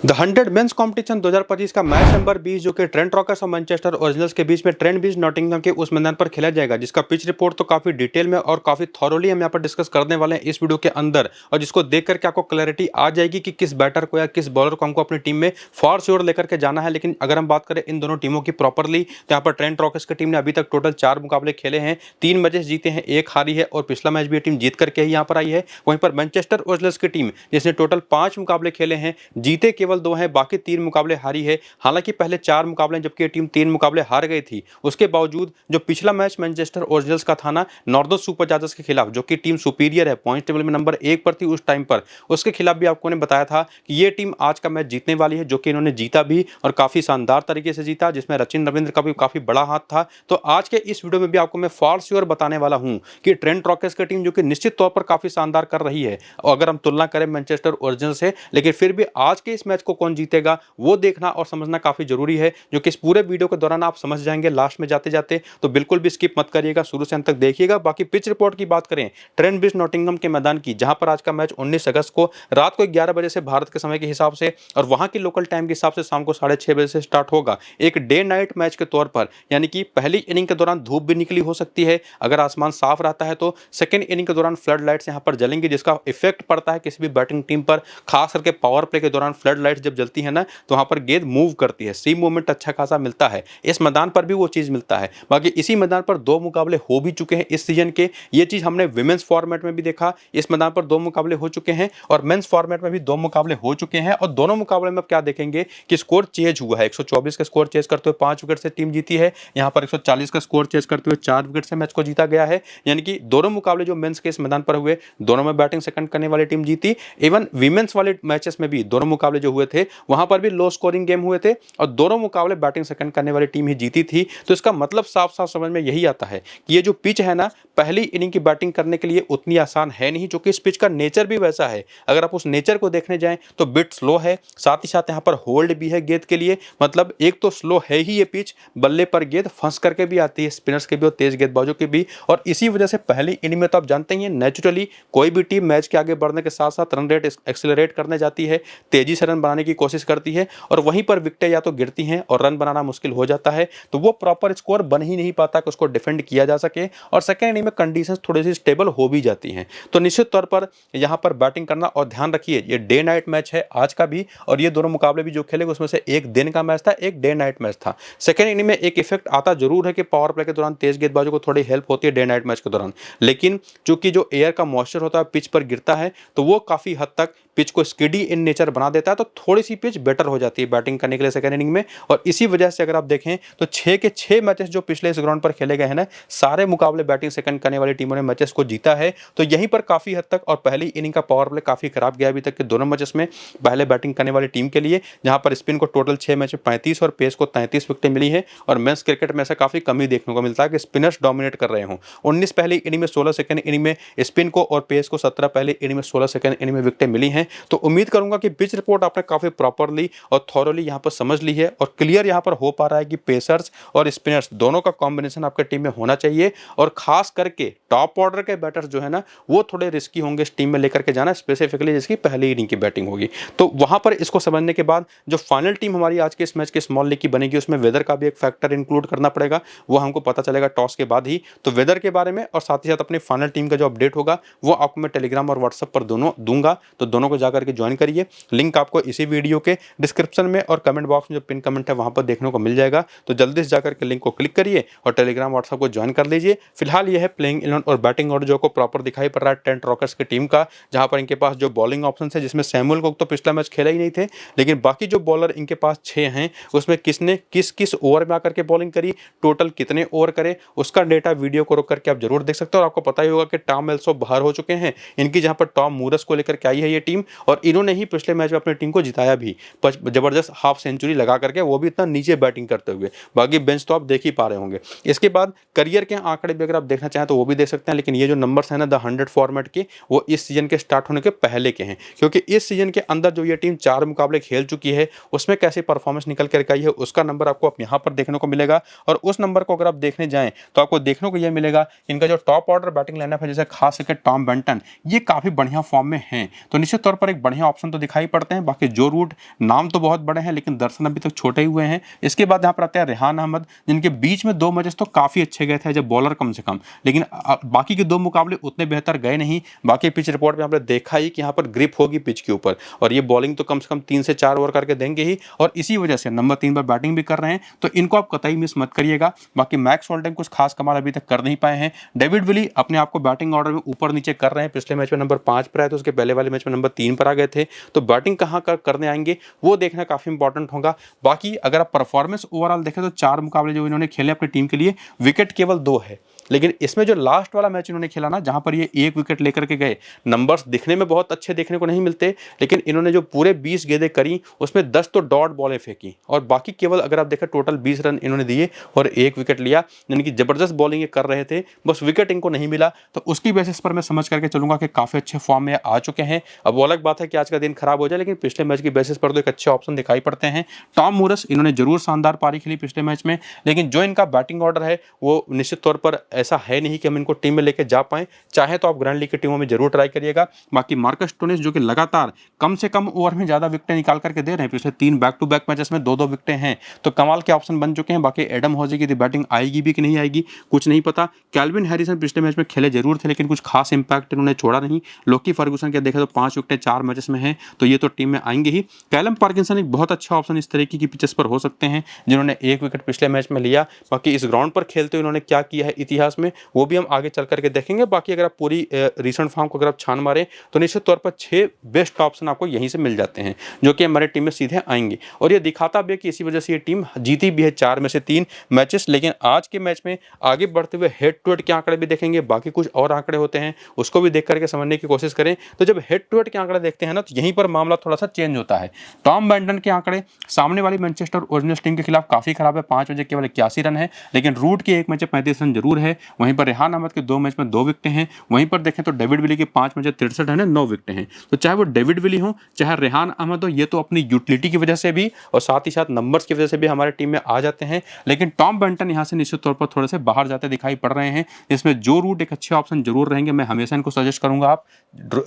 The 100 mains competition 2025 का match number 20 जो कि ट्रेंट रॉकर्स और मैनचेस्टर ओरिजिनल्स के बीच में ट्रेंट ब्रिज नॉटिंघम के उस मैदान पर खेला जाएगा, जिसका पिच रिपोर्ट तो काफी डिटेल में और काफी थॉरोली हम यहाँ पर डिस्कस करने वाले हैं इस वीडियो के अंदर, और जिसको देख करके आपको क्लैरिटी आ जाएगी कि किस बैटर को या किस बॉलर को हमको अपनी टीम में फॉर श्योर लेकर के जाना है। लेकिन अगर हम बात करें इन दोनों टीमों की प्रॉपरली, तो यहाँ पर ट्रेंट रॉकर्स की टीम ने अभी तक टोटल 4 मुकाबले खेले हैं, 3 मैचेस जीते हैं, 1 हारी है और पिछला मैच भी टीम जीत करके ही यहाँ पर आई है। वहीं पर मैनचेस्टर ओरिजिनल्स की टीम जिसने टोटल 5 मुकाबले खेले हैं, जीते केवल 2 हैं, बाकी 3 मुकाबले हारी है। हालांकि पहले 4 मुकाबले जबकि ये टीम 3 मुकाबले हार गई थी, उसके बावजूद जो पिछला मैच मैनचेस्टर ओरिजिनल्स का था ना नॉर्दर्न सुपरचार्जर्स के खिलाफ, जो कि टीम सुपीरियर है, पॉइंट टेबल में नंबर 1 पर थी उस टाइम पर, उसके खिलाफ भी आपको ने बताया था कि ये टीम आज का मैच जीतने वाली है, जो कि इन्होंने जीता भी और काफी शानदार तरीके से जीता, जिसमें सचिन रविंद्र का भी काफी बड़ा हाथ था। तो आज के इस वीडियो में भी आपको मैं फॉर श्योर बताने वाला हूं कि ट्रेंट रॉकर्स की टीम जो कि निश्चित तौर पर काफी शानदार कर रही है, और अगर हम तुलना करें मैनचेस्टर ओरिजिनल से, लेकिन फिर भी आज के इस मैच को कौन जीतेगा वो देखना और समझना काफी जरूरी है, जो कि इस पूरे वीडियो के दौरान आप समझ जाएंगे लास्ट में जाते जाते। तो बिल्कुल भी स्किप मत करिएगा, शुरू से अंत तक देखिएगा। बाकी पिच रिपोर्ट की बात करें ट्रेंट ब्रिज नॉटिंघम के मैदान की, जहां पर आज का मैच 19 अगस्त को रात को 11 बजे से भारत के समय के हिसाब से और वहां की लोकल टाइम के हिसाब से शाम को 6:30 बजे से स्टार्ट होगा, एक डे नाइट मैच के तौर पर। यानी कि पहली इनिंग के दौरान धूप भी निकली हो सकती है, अगर आसमान साफ रहता है तो सेकेंड इनिंग के दौरान फ्लड लाइट्स यहां पर जलेंगी, जिसका इफेक्ट पड़ता है किसी भी बैटिंग टीम पर, खास करके पावर प्ले के दौरान फ्लड लाइट्स जब जलती है ना, तो वहां पर गेंद मूव करती है, सी मूवमेंट अच्छा खासा मिलता है। इस मैदान पर भी वो चीज मिलता है। बाकी इसी मैदान पर 2 मुकाबले हो भी चुके हैं इस सीजन के, ये चीज हमने विमेंस फॉर्मेट में भी देखा, इस मैदान पर 2 मुकाबले हो चुके हैं और मेंस फॉर्मेट में भी 2 मुकाबले हो चुके हैं। और दोनों मुकाबले में अब क्या देखेंगे कि स्कोर चेंज हुआ है, 124 का स्कोर चेंज करते हुए 5 विकेट से टीम जीती है, यहाँ पर 140 का स्कोर चेंज करते हुए 4 विकेट से मैच को जीता गया है। यानी कि दोनों मुकाबले जो मेंस के इस मैदान पर हुए, दोनों में बैटिंग सेकंड करने वाली टीम जीती। इवन विमेंस वाले मैचेस में भी दोनों मुकाबले जो हुए थे वहां पर भी लो स्कोरिंग गेम हुए थे और दोनों मुकाबले बैटिंग सेकंड करने वाली टीम ही जीती थी। तो इसका मतलब साफ साफ समझ में यही आता है कि ये जो पिच है ना, पहली इनिंग की बैटिंग करने के लिए उतनी आसान है नहीं, जो कि इस पिच का नेचर भी वैसा है। अगर आप उस नेचर को देखने जाएं तो बिट स्लो है, साथ ही साथ यहाँ पर होल्ड भी है गेंद के लिए, मतलब एक तो स्लो है ही ये पिच, बल्ले पर गेंद फंस करके भी आती है, स्पिनर्स के भी और तेज गेंदबाजों के भी। और इसी वजह से पहली इनिंग में तो आप जानते ही हैं, नेचुरली कोई भी टीम मैच के आगे बढ़ने के साथ साथ रन रेट एक्सेलरेट करने जाती है, तेजी से रन बनाने की कोशिश करती है, और वहीं पर विकेटें या तो गिरती हैं और रन बनाना मुश्किल हो जाता है, तो वो प्रॉपर स्कोर बन ही नहीं पाता कि उसको डिफेंड किया जा सके, और सेकेंड इनिंग में कंडीशंस थोड़ी सी स्टेबल हो भी जाती हैं। तो निश्चित तौर पर यहां पर बैटिंग करना, और ध्यान रखिए ये डे नाइट मैच है आज का भी, और ये दोनों मुकाबले भी जो खेले उसमें से एक दिन का मैच था, एक डे नाइट मैच था। सेकेंड इनिंग में एक इफेक्ट आता जरूर है कि पावर प्ले के दौरान तेज गेंदबाजों को थोड़ी हेल्प होती है डे नाइट मैच के दौरान, लेकिन चूंकि जो एयर का मॉइस्चर होता है पिच पर गिरता है, तो वो काफी हद तक पिच को स्किडी इन नेचर बना देता है, तो थोड़ी सी पिच बेटर हो जाती है बैटिंग करने के लिए सेकेंड इनिंग में। और इसी वजह से अगर आप देखें तो 6 के 6 मैचेस जो पिछले इस ग्राउंड पर खेले गए हैं ना, सारे मुकाबले बैटिंग सेकंड करने वाली टीमों ने मैचेस को जीता है। तो यहीं पर काफी हद तक, और पहली इनिंग का पावर प्ले काफी खराब गया अभी तक के दोनों मैचेस में पहले बैटिंग करने वाली टीम के लिए, जहां पर स्पिन को टोटल 6 मैच में 35 और पेस को 33 विकेटें मिली है। और मेंस क्रिकेट में ऐसा काफी कमी देखने को मिलता है कि स्पिनर्स डोमिनेट कर रहे हों। 19 पहली इनिंग में, 16 सेकंड इनिंग में स्पिन को और पेस को 17 पहली इनिंग में, 16 सेकंड इनिंग में विकेटें मिली हैं। तो उम्मीद करूंगा कि पिच रिपोर्ट आपने काफी प्रॉपरली और थॉरोली यहां पर समझ ली है, और क्लियर यहां पर हो पा रहा है कि पेसर्स और स्पिनर्स दोनों का कॉम्बिनेशन आपके टीम में होना चाहिए, और खास करके टॉप ऑर्डर के बैटर्स जो है ना, वो थोड़े रिस्की होंगे इस टीम में लेकर के जाना, स्पेसिफिकली जिसकी पहली इनिंग की बैटिंग होगी। तो वहां पर इसको समझने के बाद जो फाइनल टीम हमारी आज के इस मैच के स्मॉल लीग की बनेगी, उसमें वेदर का भी एक फैक्टर इंक्लूड करना पड़ेगा, वो हमको पता चलेगा टॉस के बाद ही। तो वेदर के बारे में और साथ ही साथ अपनी फाइनल टीम का जो अपडेट होगा वो आपको मैं टेलीग्राम और व्हाट्सएप पर दोनों दूंगा, तो दोनों को जाकर के ज्वाइन करिए। लिंक आपको इसी वीडियो के डिस्क्रिप्शन में और कमेंट बॉक्स में जो पिन कमेंट है वहां पर देखने को मिल जाएगा। तो जल्दी से जाकर के लिंक को क्लिक करिए और टेलीग्राम व्हाट्सएप को ज्वाइन कर लीजिए। फिलहाल यह है प्लेइंग 11 और बैटिंग ऑर्डर जो को प्रॉपर दिखाई पड़ रहा है ट्रेंट रॉकर्स की टीम का, जहां पर इनके पास जो बॉलिंग ऑप्शन है, जिसमें सैमुअल को तो पिछला मैच खेला ही नहीं थे, लेकिन बाकी जो बॉलर इनके पास 6 हैं उसमें किसने किस किस ओवर में आकर के बॉलिंग करी, टोटल कितने ओवर करे, उसका डेटा वीडियो को रोक करके आप जरूर देख सकते हो। और आपको पता ही होगा कि टॉम एल्सो बाहर हो चुके हैं इनकी, जहां पर टॉम मूरस को लेकर के आई है ये टीम, और इन्होंने ही पिछले मैच में अपनी टीम को जिताया भी, जबरदस्त हाफ सेंचुरी लगा करके, वो भी इतना नीचे बैटिंग करते हुए। बाकी बेंच तो आप देख ही पा रहे होंगे। इसके बाद करियर के आंकड़े भी अगर आप देखना चाहें तो वो भी देख सकते हैं, लेकिन ये जो नंबर्स हैं ना द 100 फॉर्मेट के, वो इस सीजन के स्टार्ट होने के पहले के हैं, क्योंकि इस सीजन के अंदर जो ये टीम 4 मुकाबले खेल चुकी है उसमें कैसे परफॉर्मेंस निकल कर आई है उसका नंबर आपको यहाँ पर देखने को मिलेगा। और उस नंबर को अगर आप देखने जाएं तो आपको देखने को यह मिलेगा इनका जो टॉप ऑर्डर बैटिंग लाइनअप है, जैसे खास करके टॉम बेंटन, ये काफी बढ़िया फॉर्म में हैं, तो निश्चित तौर पर एक बढ़िया ऑप्शन तो दिखाई पड़ते हैं। बाकी देखिए जो रूट नाम तो बहुत बड़े हैं लेकिन दर्शन अभी तक छोटे ही हुए हैं। इसके बाद यहाँ पर आते हैं रेहान अहमद, जिनके बीच में 2 मैचेस तो काफ़ी अच्छे गए थे जब बॉलर कम से कम, लेकिन बाकी के 2 मुकाबले उतने बेहतर गए नहीं। बाकी पिच रिपोर्ट में आपने देखा ही कि यहाँ पर ग्रिप होगी पिच के ऊपर, और ये बॉलिंग तो कम से कम 3 से 4 ओवर करके देंगे ही, और इसी वजह से नंबर 3 पर बैटिंग भी कर रहे हैं, तो इनको आप कतई मिस मत करिएगा। बाकी मैक्स होल्डन कुछ खास कमाल अभी तक कर नहीं पाए हैं। डेविड विली अपने आप को बैटिंग ऑर्डर में ऊपर नीचे कर रहे हैं, पिछले मैच में नंबर 5 पर आए, तो उसके पहले वाले मैच में नंबर 3 पर आ गए थे, तो बैटिंग कहाँ करने आएंगे वो देखना काफी इंपॉर्टेंट होगा। बाकी अगर आप परफॉर्मेंस ओवरऑल देखें तो 4 मुकाबले जो इन्होंने खेले अपनी टीम के लिए, विकेट केवल 2 है, लेकिन इसमें जो लास्ट वाला मैच इन्होंने खेला ना, जहां पर ये 1 विकेट लेकर के गए, नंबर्स दिखने में बहुत अच्छे देखने को नहीं मिलते, लेकिन इन्होंने जो पूरे 20 गेंदें करी उसमें 10 तो डॉट बॉलें फेंकी, और बाकी केवल अगर आप देखें टोटल 20 रन इन्होंने दिए और 1 विकेट लिया, यानी कि जबरदस्त बॉलिंग ये कर रहे थे, बस विकेट इनको नहीं मिला। तो उसकी बेसिस पर मैं समझ करके चलूंगा कि काफी अच्छे फॉर्म में आ चुके हैं। अब वो अलग बात है कि आज का दिन खराब हो जाए, लेकिन पिछले मैच की बेसिस पर तो एक अच्छे ऑप्शन दिखाई पड़ते हैं। टॉम मूरस, इन्होंने जरूर शानदार पारी खेली पिछले मैच में, लेकिन जो इनका बैटिंग ऑर्डर है वो निश्चित तौर पर ऐसा है नहीं कि हम इनको टीम में लेके जा पाए। चाहे तो आप ग्रैंड लीग की टीमों में जरूर ट्राई करिएगा। बाकी मार्कस स्टोनिस जो कि लगातार कम से कम ओवर में ज्यादा विकेटें निकाल करके दे रहे हैं, पिछले 3 बैक टू बैक मैचेस में 2-2 विकेटें हैं, तो कमाल के ऑप्शन बन चुके हैं। बाकी एडम हॉजी की बैटिंग आएगी भी कि नहीं आएगी कुछ नहीं पता। कैल्विन हैरिसन पिछले मैच में खेले जरूर थे, लेकिन कुछ खास इंपैक्ट इन्होंने छोड़ा नहीं। लोकी फर्गूसन के देखे तो 5 विकेटें 4 मैचेस में हैं, तो ये तो टीम में आएंगे ही। कैलम पार्किंसन एक बहुत अच्छा ऑप्शन इस तरीके की पिचेस पर हो सकते हैं, जिन्होंने 1 विकेट पिछले मैच में लिया। बाकी इस ग्राउंड पर खेलते हुए इन्होंने क्या किया है इतिहास में, वो भी हम आगे चल करके देखेंगे। बाकी अगर आप पूरी रीसेंट फॉर्म को अगर आप छान मारें तो निश्चित तौर पर 6 बेस्ट ऑप्शन आपको यहीं से मिल जाते हैं, जो कि हमारे टीम में सीधे आएंगे, और ये दिखाता भी है कि इसी वजह से ये टीम जीती भी है 4 में से 3 मैचेस। लेकिन आज के मैच में आगे बढ़ते हुए हेड टू हेड के आंकड़े भी देखेंगे, बाकी कुछ और आंकड़े होते हैं उसको भी देख करके समझने की कोशिश करें। तो जब हेड टू हेड के आंकड़े देखते हैं ना, तो यहीं पर मामला थोड़ा सा चेंज होता है। टॉम बैंटन के आंकड़े सामने वाली मैनचेस्टर ओरिजिनल्स टीम के खिलाफ काफी खराब है, 5 मैच केवल 81 रन है, लेकिन रूट के 1 मैच 35 रन जरूर है। वहीं पर रेहान अहमद के 2 मैच में 2 विकेटें हैं। वहीं पर देखें तो डेविड विली के 5 मैच 63 रन है, 9 विकेटें हैं। तो चाहे वो डेविड विली हो चाहे रेहान अहमद हो, ये तो अपनी यूटिलिटी की वजह से भी और साथ ही साथ नंबर्स की वजह से भी हमारे टीम में आ जाते हैं। लेकिन टॉम बैंटन यहाँ से निश्चित तौर पर थोड़े से बाहर जाते दिखाई पड़ रहे हैं। इसमें जो रूट एक अच्छे ऑप्शन जरूर रहेंगे, मैं हमेशा इनको सजेस्ट करूंगा आप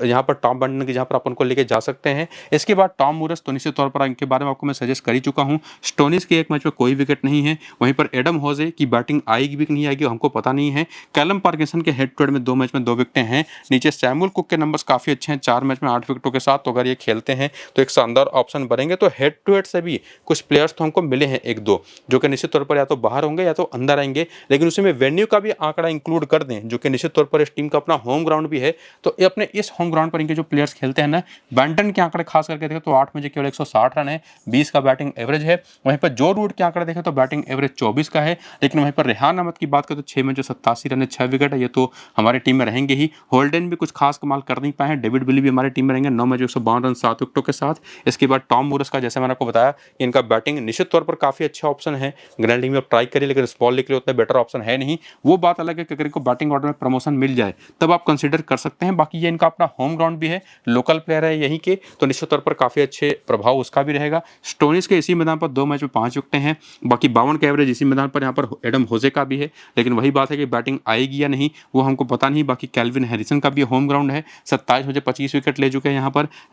यहाँ पर टॉम बैंटन की, जहाँ पर आप उनको लेके जा सकते हैं। इसके बाद टॉम मूरस, तो निश्चित तौर पर इनके बारे में आपको मैं सजेस्ट कर ही चुका हूँ। स्टोनिस के 1 मैच में कोई विकेट नहीं है। वहीं पर एडम हॉजे की बैटिंग आएगी भी नहीं आएगी हमको पता नहीं है। कैलम पार्किंसन के हेड टू हेड में 2 मैच में 2 विकेटें हैं। नीचे सैमुअल कुक के नंबर्स काफी अच्छे हैं, 4 मैच में 8 विकेटों के साथ, तो अगर ये खेलते हैं तो एक शानदार ऑप्शन बनेंगे। तो हेड टू हेड से भी कुछ प्लेयर्स तो हमको मिले हैं 1-2, जो कि निश्चित तौर पर या तो बाहर होंगे या तो अंदर आएंगे, लेकिन उसमें वेन्यू का भी आंकड़ा इंक्लूड कर दें, जो कि निश्चित तौर पर इस टीम का अपना होम ग्राउंड भी है। तो ये अपने इस होम ग्राउंड पर इनके जो प्लेयर्स खेलते हैं ना, बैंटन के आंकड़े खास करके देखें तो 8 में केवल 160 रन है, 20 का बैटिंग एवरेज है। वहीं पर जो रूट के आंकड़े देखें तो बैटिंग एवरेज 24 का है। लेकिन वहीं पर रेहान अहमद की बात करें तो 6 में 87 रन है, 6 विकेट है, ये तो हमारी टीम में रहेंगे ही। होल्डन भी कुछ खास कमाल कर नहीं पाए हैं। डेविड विली भी हमारी टीम में रहेंगे, 9 मैच 152 रन 7 विकेटों के साथ। इसके बाद टॉम मूरस का, जैसे मैंने आपको बताया, इनका बैटिंग निश्चित तौर पर काफी अच्छा ऑप्शन है। ग्रैंड लीग में ट्राई करिए, लेकिन स्मॉल लीग के लिए उतना बेटर ऑप्शन है नहीं। वो बात अलग है कि अगर इनको बैटिंग ऑर्डर में प्रमोशन मिल जाए तब आप कंसीडर कर सकते हैं। बाकी ये इनका अपना होम ग्राउंड भी है, लोकल प्लेयर है यहीं के, तो निश्चित तौर पर काफी अच्छे प्रभाव उसका भी रहेगा। स्टोनिस के इसी मैदान पर 2 मैच में 5 विकेटें हैं। बाकी 52 का एवरेज इसी मैदान पर यहाँ पर एडम होजे का भी है, लेकिन वही बात है कि बैटिंग आएगी या नहीं वो हमको पता नहीं। बाकी कैल्विन हैरिसन का भी होम ग्राउंड है, 27 में 25 विकेट ले चुके हैं।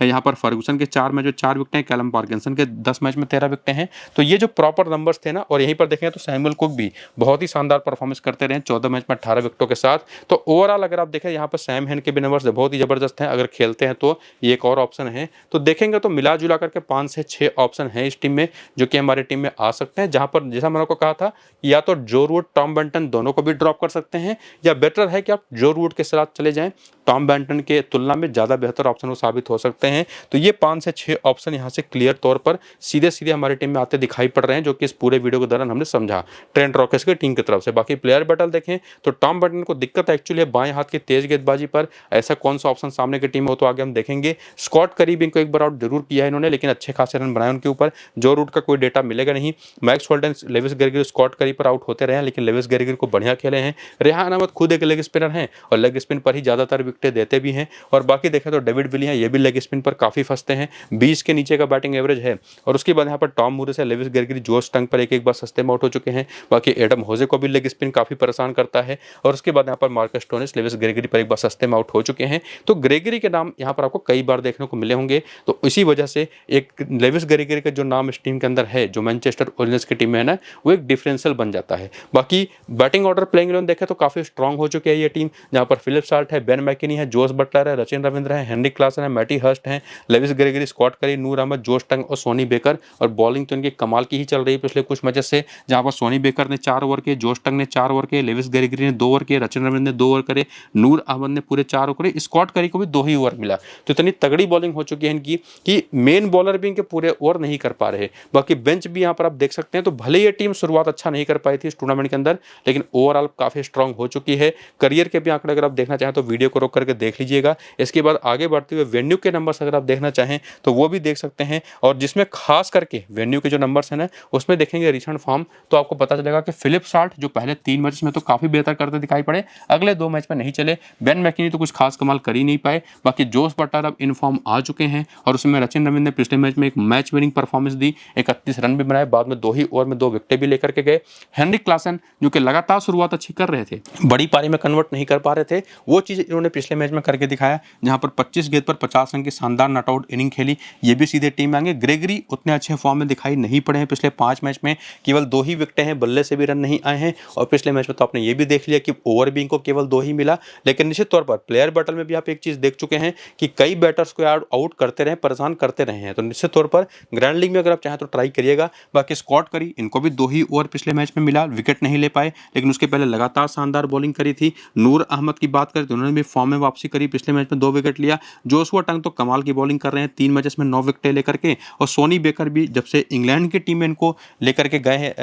यहाँ पर फर्गूसन के 4 मैच में 4 विकेटें, कैलम पार्किंसन के 10 मैच में 13 विकेटें हैं। तो ये जो प्रॉपर नंबर्स थे ना, और यहीं पर देखें तो सैमुअल कुक भी बहुत ही शानदार परफॉर्मेंस करते रहे, 14 मैच में 18 विकेटों के साथ। तो ओवरऑल अगर आप देखें यहाँ पर सैम हेन के भी नंबर्स बहुत ही जबरदस्त हैं, अगर खेलते हैं तो ये एक और ऑप्शन है। तो देखेंगे तो मिला जुला करके 5 से 6 ऑप्शन है इस टीम में, जो कि हमारी टीम में आ सकते हैं। जहां पर जैसा मैंने आपको कहा था, या तो जो रूट टॉम बैंटन दोनों को भी ड्रॉप कर सकते हैं, या बेटर है कि आप जो रूट के साथ चले जाएं, टॉम बैंटन के तुलना में ज़्यादा बेहतर ऑप्शन वो साबित हो सकते हैं। तो ये 5 से 6 ऑप्शन यहाँ से क्लियर तौर पर सीधे सीधे हमारी टीम में आते दिखाई पड़ रहे हैं, जो कि इस पूरे वीडियो के दौरान हमने समझा ट्रेंट रॉकेट्स की टीम की तरफ से। बाकी प्लेयर बैटल देखें तो टॉम बैंटन को दिक्कत एक्चुअली है बाएं हाथ की तेज गेंदबाजी पर। ऐसा कौन सा ऑप्शन सामने की टीम हो तो आगे हम देखेंगे। स्कॉट करीब इनको एक बार आउट जरूर किया है इन्होंने, लेकिन अच्छे खासे रन बनाए उनके ऊपर। जो रूट का कोई डेटा मिलेगा नहीं। मैक्स होल्डन, लेविस गेरगिर, स्कॉट करीब पर आउट होते रहे, लेकिन लेविस गेरगिर को बढ़िया खेले हैं। रेहान अहमद खुद एक लेग स्पिनर हैं और लेग स्पिन पर ही ज़्यादातर विकेट विकेटें देते भी हैं। और बाकी देखें तो डेविड विली हैं, ये भी लेग स्पिन पर काफ़ी फंसते हैं, 20 के नीचे का बैटिंग एवरेज है। और उसके बाद यहाँ पर टॉम मूरिस है, लेविस गेरगिरी, जो स्टंग पर एक बार सस्ते में आउट हो चुके हैं। बाकी एडम होजे को भी लेग स्पिन काफ़ी परेशान करता है। और उसके बाद यहाँ पर मार्कस स्टोनिस, लेविस गेरगिरी पर एक बार सस्ते में आउट हो चुके हैं। तो ग्रेगरी के नाम यहाँ पर आपको कई बार देखने को मिले होंगे। तो इसी वजह से एक लेविस गेरगिरी का जो नाम इस टीम के अंदर है, जो मैनचेस्टर ओरिजिनल्स की टीम में है ना, वो एक डिफरेंशियल बन जाता है। बाकी बैटिंग ऑर्डर प्लेइंग इलेवन देखें तो काफ़ी स्ट्रांग हो चुकी है ये टीम, जहाँ पर फिलिप साल्ट है, बेन मैकिनी है, जोस बटलर है, रचिन रविंद्र है, हेनरी क्लासन है, मैटी हर्स्ट है, लेविस गेरगिरी, स्कॉट करी, नूर अहमद, जोश टंग और सोनी बेकर। और बॉलिंग तो इनकी कमाल की ही चल रही है पिछले कुछ मैचेस से, जहाँ पर सोनी बेकर ने 4 ओवर के, जोश टंग ने 4 ओवर के, लेविस गेरगिरी ने 2 ओवर के, रचिन रविंद्र ने 2 ओवर करे, नूर अहमद ने पूरे 4 ओवर करे, स्कॉट करी को भी 2 ही ओवर मिला। तो इतनी तगड़ी बॉलिंग हो चुकी है इनकी कि मेन बॉलर भी इनके पूरे ओवर नहीं कर पा रहे। बाकी बेंच भी यहाँ पर आप देख सकते हैं। तो भले ये टीम शुरुआत अच्छा नहीं कर पाई थी इस टूर्नामेंट के अंदर, लेकिन ओवरऑल काफ़ी स्ट्रांग हो चुकी है। करियर के भी आंकड़े अगर आप देखना चाहें तो वीडियो को रोक करके देख लीजिएगा। इसके बाद आगे बढ़ते हुए वेन्यू के नंबर्स अगर आप देखना चाहें तो वो भी देख सकते हैं। और जिसमें खास करके वेन्यू के जो नंबर्स हैं ना, उसमें देखेंगे रिसेंट फॉर्म, तो आपको पता चलेगा कि फिलिप साल्ट जो पहले 3 मैच में तो काफ़ी बेहतर करते दिखाई पड़े, अगले 2 मैच में नहीं चले। बेन मैकिनी तो कुछ खास कमाल कर ही नहीं पाए। बाकी जोस बटलर अब इन फॉर्म आ चुके हैं। और उसमें रचिन रविंद्र ने पिछले मैच में एक मैच विनिंग परफॉर्मेंस दी, 31 रन भी बनाए, बाद में 2 ही ओवर में 2 विकेटें भी लेकर के गए। हेनरी क्लासन जो कि लगातार शुरुआत अच्छी कर रहे थे, बड़ी पारी में कन्वर्ट नहीं कर पा रहे थे, वो चीज़ इन्होंने पिछले मैच में करके दिखाया, जहां पर 25 गेंद पर 50 रन की शानदार नॉट आउट इनिंग खेली। ये भी सीधे टीम में आएंगे। ग्रेगरी उतने अच्छे फॉर्म में दिखाई नहीं पड़े हैं पिछले 5 मैच में, केवल 2 ही विकेटें हैं, बल्ले से भी रन नहीं आए हैं। और पिछले मैच में तो आपने ये भी देख लिया कि ओवर भी इनको केवल 2 ही मिला। लेकिन निश्चित तौर पर प्लेयर बैटल में भी आप एक चीज़ देख चुके हैं कि कई बैटर्स को आउट करते रहे, परेशान करते रहे हैं। तो निश्चित तौर पर ग्रैंड लीग में अगर आप चाहें तो ट्राई करिएगा। बाकी स्कॉट करी, इनको भी 2 ही ओवर पिछले मैच में मिला, विकेट नहीं ले पाए, लेकिन उसके पहले लगातार शानदार बॉलिंग करी थी। नूर अहमद की बात करें तो उन्होंने भी फॉर्म में वापसी करी, पिछले मैच में 2 विकेट लिया। जोशुआ टंग तो कमाल की बॉलिंग कर रहे हैं, 3 मैचेस में 9 विकेटें लेकर के। और सोनी बेकर भी जब से इंग्लैंड की टीम में इनको लेकर के गए हैं,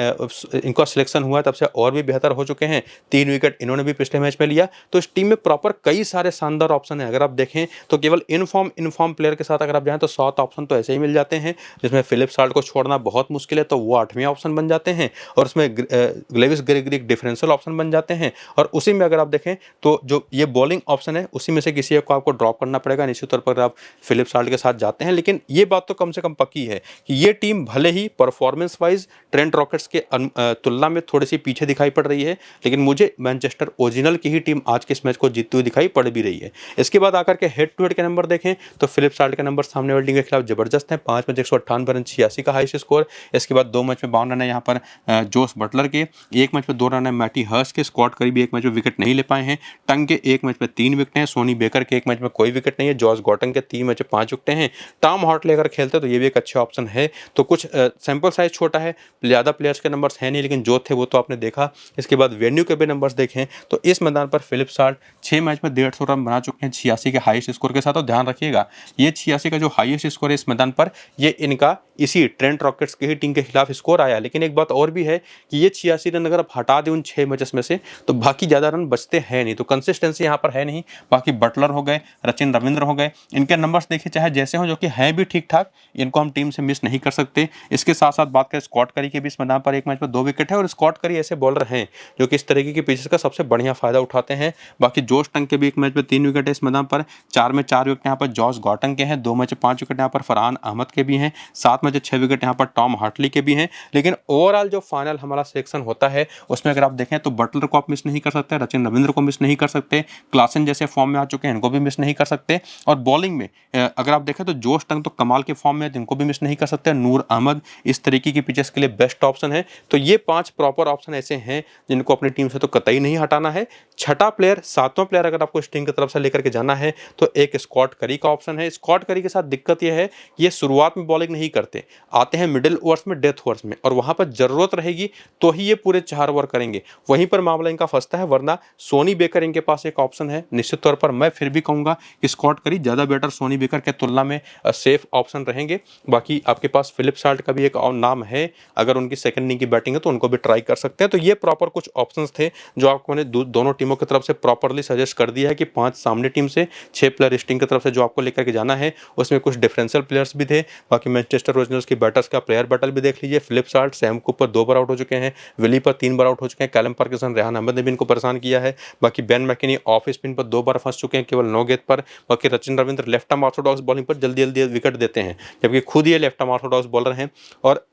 इनका सिलेक्शन हुआ तब से और भी बेहतर हो चुके हैं। 3 विकेट इन्होंने भी पिछले मैच में लिया। तो इस टीम में प्रॉपर कई सारे शानदार ऑप्शन है। अगर आप देखें तो केवल इनफॉर्म प्लेयर के साथ अगर आप जाएं तो 7 ऑप्शन तो ऐसे ही मिल जाते हैं, जिसमें फिलिप साल्ट को छोड़ना बहुत मुश्किल है, तो वो 8वें ऑप्शन बन जाते हैं। और उसमें लेविस गेरगिरी डिफरेंशियल ऑप्शन बन जाते हैं। और उसी में अगर आप देखें तो जो ये बॉलिंग ऑप्शन है, उसी में से किसी एक को आपको ड्रॉप करना पड़ेगा। निश्चित तौर पर आप फिलिप साल्ट के साथ जाते हैं। लेकिन ये बात तो कम से कम पक्की है कि ये टीम भले ही परफॉर्मेंस वाइज ट्रेंट रॉकेट्स के तुलना में थोड़ी सी पीछे दिखाई पड़ रही है, लेकिन मुझे मैनचेस्टर ओरिजिनल की ही टीम आज के इस मैच को जीतती हुई दिखाई पड़ भी रही है। इसके बाद आकर के हेड टू हेड के नंबर देखें तो फिलिप साल्ट के नंबर सामने वाली टीम के खिलाफ जबरदस्त है। 5 मैच 198 रन, 86 का हाईएस्ट स्कोर। इसके बाद 2 मैच में 52 रन है यहाँ पर जोस बटलर के, 1 मैच में 2 रन है मैटी हर्स्ट के, स्कॉट करी भी 1 मैच में विकेट नहीं ले पाए हैं, टंग के 1 मैच में 3 विकेट हैं, सोनी बेकर के 1 मैच में कोई विकेट नहीं है, जॉस गॉटन के 3 मैच में 5 विकेट हैं। टॉम हॉटले अगर खेलते तो ये भी एक अच्छा ऑप्शन है। तो कुछ सैंपल साइज छोटा है, ज़्यादा प्लेयर्स के नंबर्स हैं नहीं, लेकिन जो थे वो तो आपने देखा। इसके बाद वेन्यू के भी नंबर्स देखें तो इस मैदान पर फिलिप साल्ट 6 मैच में 150 रन बना चुके हैं 86 के हाईएस्ट स्कोर के साथ। और ध्यान रखिएगा, ये 86 का जो हाईएस्ट स्कोर है इस मैदान पर, ये इनका इसी ट्रेंट रॉकेट्स की ही टीम के खिलाफ स्कोर आया। लेकिन एक बात और भी है कि ये 86 रन अगर आप हटा दें उन 6 मैचेस में से, तो बाकी ज़्यादा रन बचते हैं नहीं। तो कंसिस्टेंसी यहाँ पर है नहीं। बाकी बटलर हो गए, रचिन रविंद्र हो गए, इनके नंबर्स देखिए चाहे जैसे हो, जो कि हैं भी ठीक ठाक, इनको हम टीम से मिस नहीं कर सकते। इसके साथ साथ बात करें स्कॉट करी के भी इस मैदान पर 1 मैच में 2 विकेट है। और स्कॉट करी ऐसे बॉलर हैं जो कि इस तरीके की पिचेस का सबसे बढ़िया फायदा उठाते हैं। बाकी जोश टंग के भी 1 मैच में 3 विकेट है इस मैदान पर, 4 में 4 विकेट यहाँ पर जॉस गॉटन के हैं, 2 मैच में 5 विकेट यहाँ पर फरहान अहमद के भी हैं, 7 मैच 6 विकेट यहाँ पर टॉम हार्टली के भी हैं। लेकिन ओवरऑल जो फाइनल हमारा सिलेक्शन होता है उसमें अगर आप देखें तो बटलर को आप मिस नहीं कर सकते, रचिन रविंद्र को मिस नहीं कर सकते, क्लासन जैसे फॉर्म में आ चुके हैं इनको भी मिस नहीं कर सकते। और बॉलिंग में अगर आप देखें तो जोश टंग तो कमाल के फॉर्म में, इनको भी मिस नहीं कर सकते। नूर अहमद इस तरीके की पिचेस के लिए बेस्ट ऑप्शन है। तो ये 5 प्रॉपर ऑप्शन ऐसे हैं जिनको अपनी टीम से तो कतई नहीं हटाना है। छठा प्लेयर, 7वां प्लेयर अगर आपको इस टीम की तरफ से लेकर के जाना है तो एक स्कॉट करी का ऑप्शन है। स्कॉट करी के साथ दिक्कत यह है कि ये शुरुआत में बॉलिंग नहीं करते, आते हैं मिडिल ओवर्स में, डेथ ओवर्स में, और वहां पर जरूरत रहेगी तो ही ये पूरे 4 ओवर करेंगे, वहीं पर मामला इनका फंसता है। वरना सोनी बेकर इनके पास एक ऑप्शन है। निश्चित तौर पर मैं फिर भी कहूंगा कि स्कॉट करी ज्यादा बेटर सोनी बेकर के तुलना में सेफ ऑप्शन रहेंगे। बाकी आपके पास फिलिप साल्ट का भी एक और नाम है, अगर उनकी सेकंड इनिंग की बैटिंग है तो उनको भी ट्राई कर सकते हैं। तो ये प्रॉपर कुछ ऑप्शंस थे जो आपको मैंने दोनों टीमों की तरफ से प्रॉपरली सजेस्ट कर दिया है कि 5 सामने टीम से, 6 प्लेयर इस टीम की तरफ से जो आपको लेकर के जाना है। उसमें कुछ डिफरेंशियल प्लेयर्स भी थे। बाकी मैनचेस्टर ओरिजिनल्स की बैटर्स का प्लेयर बैटल भी देख लीजिए। फिलिप साल्ट, सैम कूपर 2 बार आउट हो चुके हैं, विली पर 3 बार आउट हो चुके हैं, कैलम पार्किंसन, रेहान अहमद ने भी इनको परेशान किया है। बाकी बेन मैकिनी ऑफ स्पिन पर 2 बार फंस चुके हैं केवल 9 गेंद पर। बाकी Rachin Ravindra left arm Orthodox bowling पर जल्दी जल्दी विकेट देते हैं, जबकि खुद ये लेफ्ट आर्म ऑर्थोडॉक्स बॉलर हैं और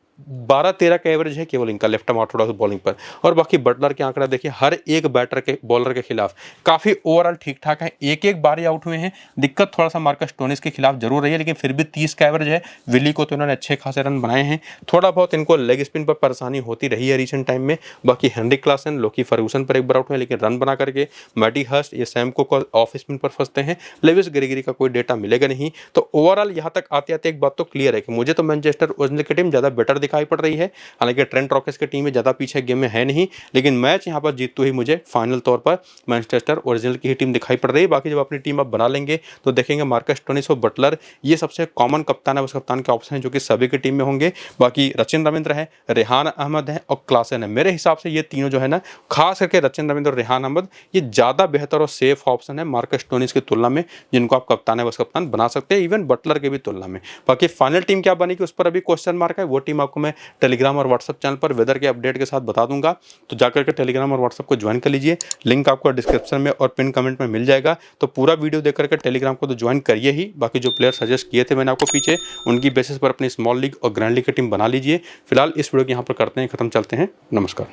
12-13 का एवरेज है केवल इनका लेफ्ट आर्म ऑर्थोडॉक्स बॉलिंग पर। और बाकी बटलर के आंकड़ा देखिए, हर एक बैटर के बॉलर के खिलाफ काफ़ी ओवरऑल ठीक ठाक है, एक एक बार ही आउट हुए हैं। दिक्कत थोड़ा सा मार्कस स्टोनिस के खिलाफ जरूर रही है, लेकिन फिर भी 30 का एवरेज है। विली को तो इन्होंने अच्छे खासे रन बनाए हैं। थोड़ा बहुत इनको लेग स्पिन पर परेशानी होती रही है रिसेंट टाइम में। बाकी हेनरिक क्लासन, लोकी फर्गूसन पर एक बार आउट हुए, लेकिन रन बना करके। मैटी हर्स्ट, ये सैम को ऑफ स्पिन पर फंसते हैं। लेविस ग्रेगरी का कोई डेटा मिलेगा नहीं। तो ओवरऑल यहाँ तक आते आते एक बात तो क्लियर है कि मुझे तो मैनचेस्टर ओरिजिनल की टीम ज़्यादा बेटर दिखाई पड़ रही है। हालांकि ट्रेंट रॉकेट्स की टीम में ज़्यादा पीछे गेम में है नहीं, लेकिन मैच यहाँ पर जीतते हुए मुझे फाइनल तौर पर मैनचेस्टर ओरिजिनल की ही टीम दिखाई पड़ रही है। बाकी जब अपनी टीम आप बना लेंगे तो देखेंगे मार्कस स्टोनिस और बटलर ये सबसे कॉमन कप्तान है, उस कप्तान के ऑप्शन है जो कि सभी की टीम में होंगे। बाकी रचिन रविंद्र है, रेहान अहमद है और क्लासन है। मेरे हिसाब से ये तीनों जो है ना, खास करके रचिन रविंद्र और रेहान अहमद, ये ज़्यादा बेहतर और सेफ ऑप्शन है मार्कस स्टोनिस की तुलना में, जिनको आप कप्तान है बस कप्तान बना सकते हैं, इवन बटलर के भी तुलना में। बाकी फाइनल टीम क्या बनेगी उस पर अभी क्वेश्चन मार्क है। वो टीम आपको मैं टेलीग्राम और व्हाट्सएप चैनल पर वेदर के अपडेट के साथ बता दूंगा, तो जाकर के टेलीग्राम और व्हाट्सएप को ज्वाइन कर लीजिए। लिंक आपको डिस्क्रिप्शन में और पिन कमेंट में मिल जाएगा। तो पूरा वीडियो देख करके टेलीग्राम को तो ज्वाइन करिए ही। बाकी जो प्लेयर सजेस्ट किए थे मैंने आपको पीछे, उनकी बेसिस पर अपनी स्मॉल लीग और ग्रैंड लीग की टीम बना लीजिए। फिलहाल इस वीडियो को यहाँ पर करते हैं खत्म, चलते हैं, नमस्कार।